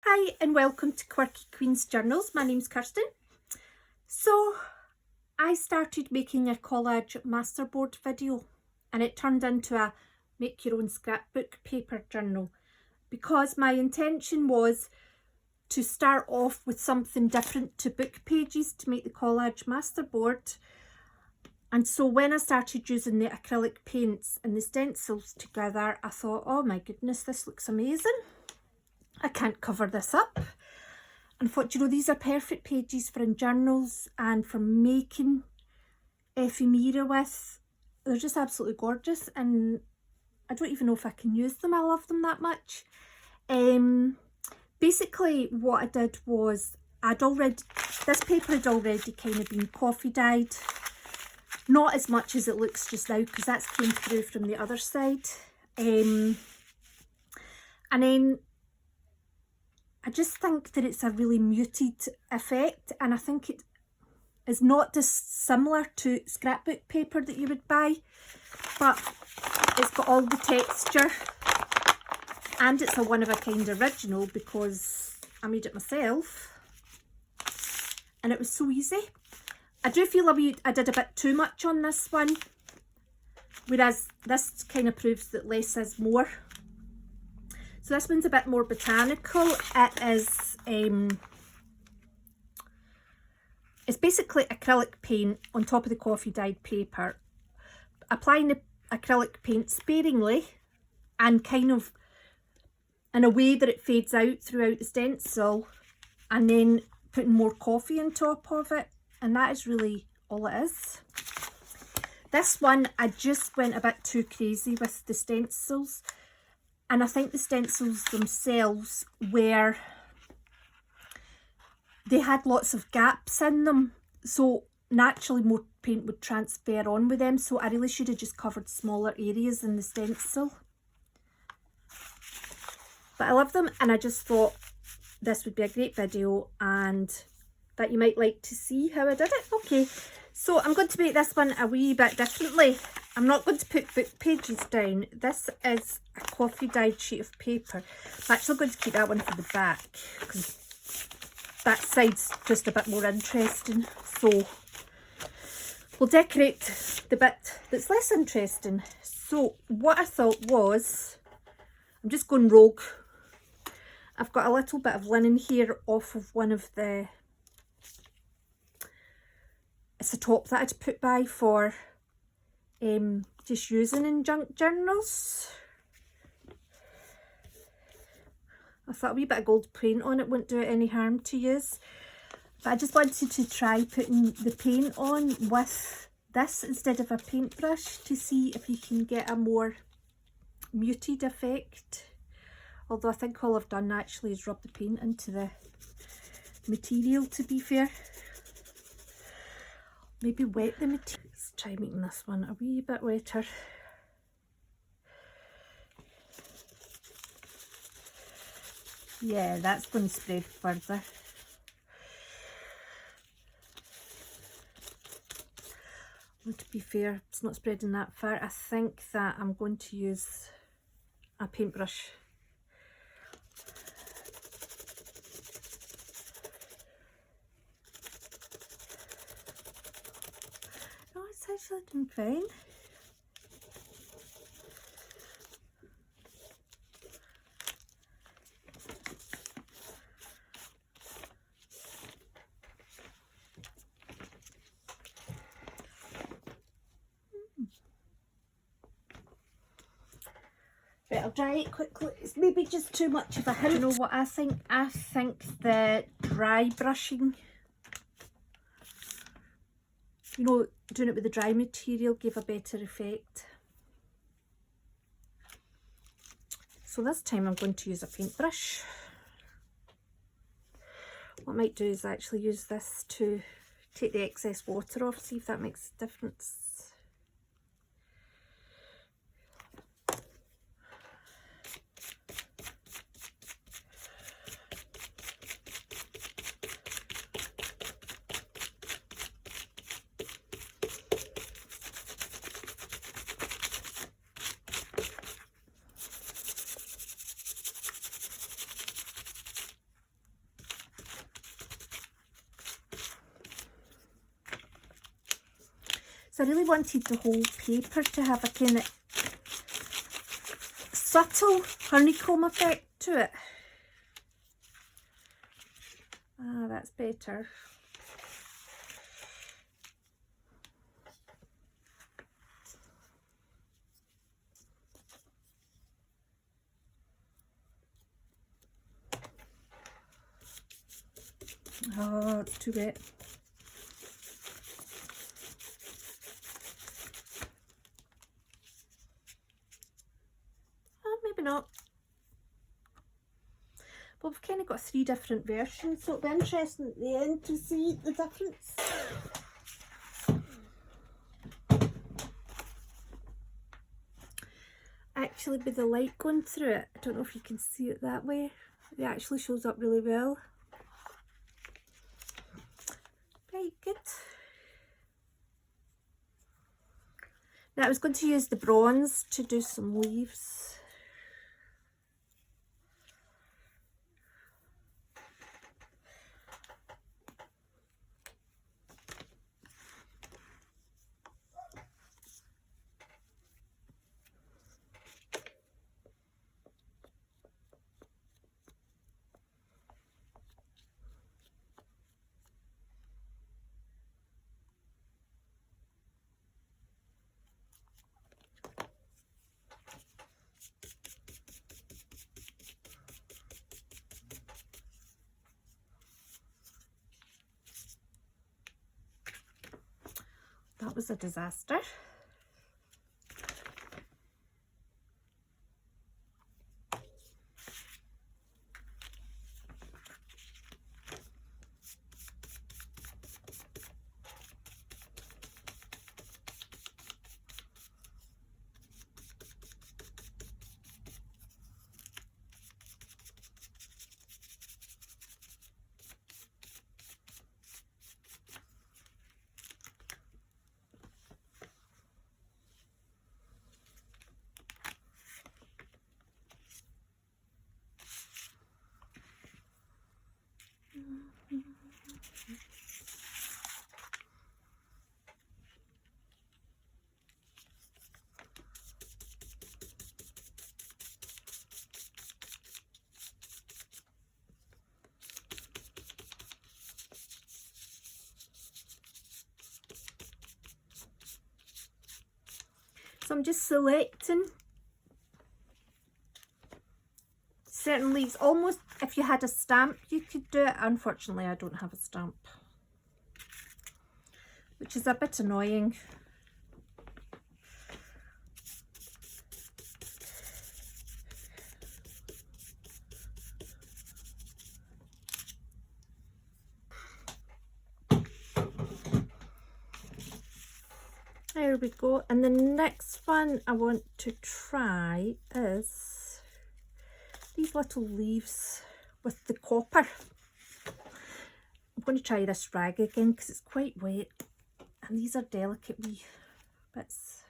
Hi and welcome to Quirky Queen's Journals. My name's Kirsten. So I started making a collage masterboard video and it turned into a make your own scrapbook paper journal because my intention was to start off with something different to book pages to make the collage masterboard. And so when I started using the acrylic paints and the stencils together, I thought, oh my goodness, this looks amazing. I can't cover this up. And I thought, you know, these are perfect pages for in journals and for making ephemera with. They're just absolutely gorgeous and I don't even know if I can use them. I love them that much. Basically what I did was this paper had already kind of been coffee dyed. Not as much as it looks just now because that's came through from the other side. And then I just think that it's a really muted effect, and I think it is not dissimilar to scrapbook paper that you would buy, but it's got all the texture and it's a one-of-a-kind original because I made it myself and it was so easy. I do feel I did a bit too much on this one, whereas this kind of proves that less is more. So this one's a bit more botanical. It is, it's basically acrylic paint on top of the coffee dyed paper. Applying the acrylic paint sparingly and kind of in a way that it fades out throughout the stencil, and then putting more coffee on top of it. And that is really all it is. This one, I just went a bit too crazy with the stencils. And I think the stencils themselves they had lots of gaps in them, so naturally more paint would transfer on with them, so I really should have just covered smaller areas in the stencil. But I love them and I just thought this would be a great video and that you might like to see how I did it. Okay, so I'm going to make this one a wee bit differently. I'm not going to put book pages down. This is a coffee dyed sheet of paper. I'm actually going to keep that one for the back because that side's just a bit more interesting. So we'll decorate the bit that's less interesting. So what I thought was, I'm just going rogue. I've got a little bit of linen here off of one of the, it's a top that I'd put by for just using in junk journals. I thought a wee bit of gold paint on it wouldn't do it any harm to use, but I just wanted to try putting the paint on with this instead of a paintbrush to see if you can get a more muted effect. Although I think all I've done actually is rub the paint into the material, to be fair. Maybe wet the material. Let's try making this one a wee bit wetter. Yeah, that's going to spread further. Well, to be fair, it's not spreading that far. I think that I'm going to use a paintbrush. It's actually doing fine. Right, I'll dry it quickly. It's maybe just too much of a hint. You know what I think? I think the dry brushing, you know, doing it with the dry material gave a better effect. So this time I'm going to use a paintbrush. What I might do is actually use this to take the excess water off, see if that makes a difference. So I really wanted the whole paper to have a kind of subtle honeycomb effect to it. Ah, that's better. Oh, it's too wet. Oh, maybe not. But we've kind of got 3 different versions, so it'll be interesting at the end to see the difference. Actually, with the light going through it, I don't know if you can see it that way, it actually shows up really well. Right, good. Now I was going to use the bronze to do some leaves. That was a disaster. So I'm just selecting certain leaves. Almost if you had a stamp you could do it. Unfortunately I don't have a stamp, which is a bit annoying. There we go. And the next one I want to try is these little leaves with the copper. I'm going to try this rag again because it's quite wet and these are delicate wee bits.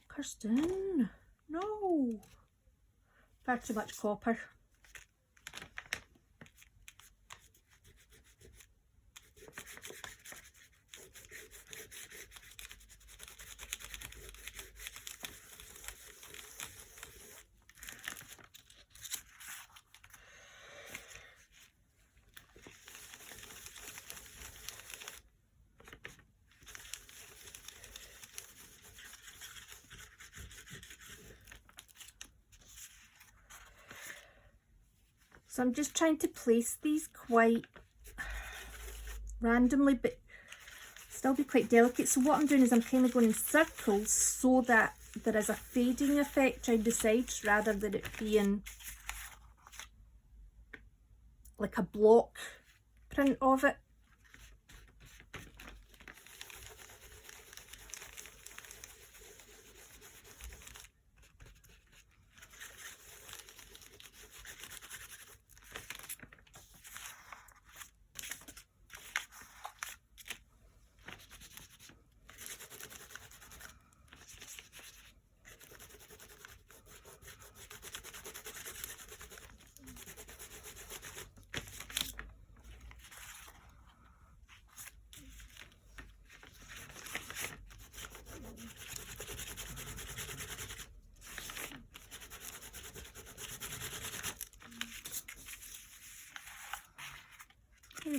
Kirsten, no, far too much copper. So I'm just trying to place these quite randomly, but still be quite delicate. So what I'm doing is I'm kind of going in circles so that there is a fading effect around the sides rather than it being like a block print of it.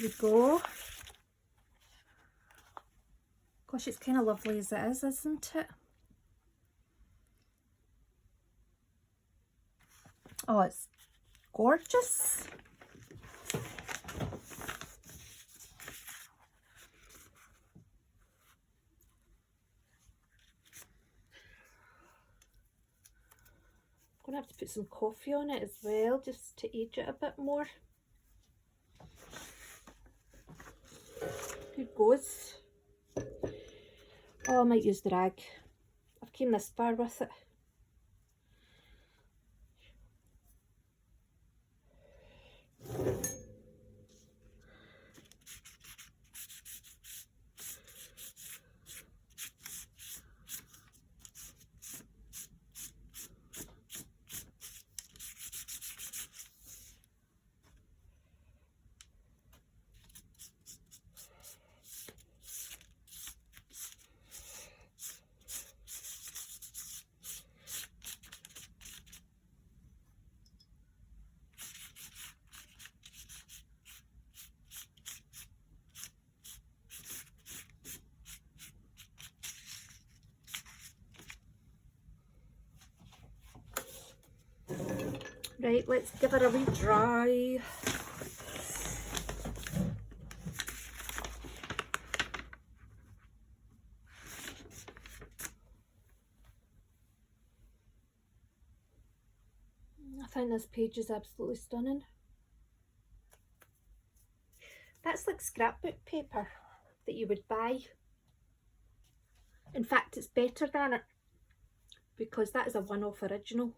we go. Gosh, it's kind of lovely as it is, isn't it? Oh, it's gorgeous. I'm going to have to put some coffee on it as well, just to age it a bit more. Here goes. Oh, I might use the rag. I've came this far with it. Right, let's give her a wee dry. I think this page is absolutely stunning. That's like scrapbook paper that you would buy. In fact, it's better than it because that is a one-off original.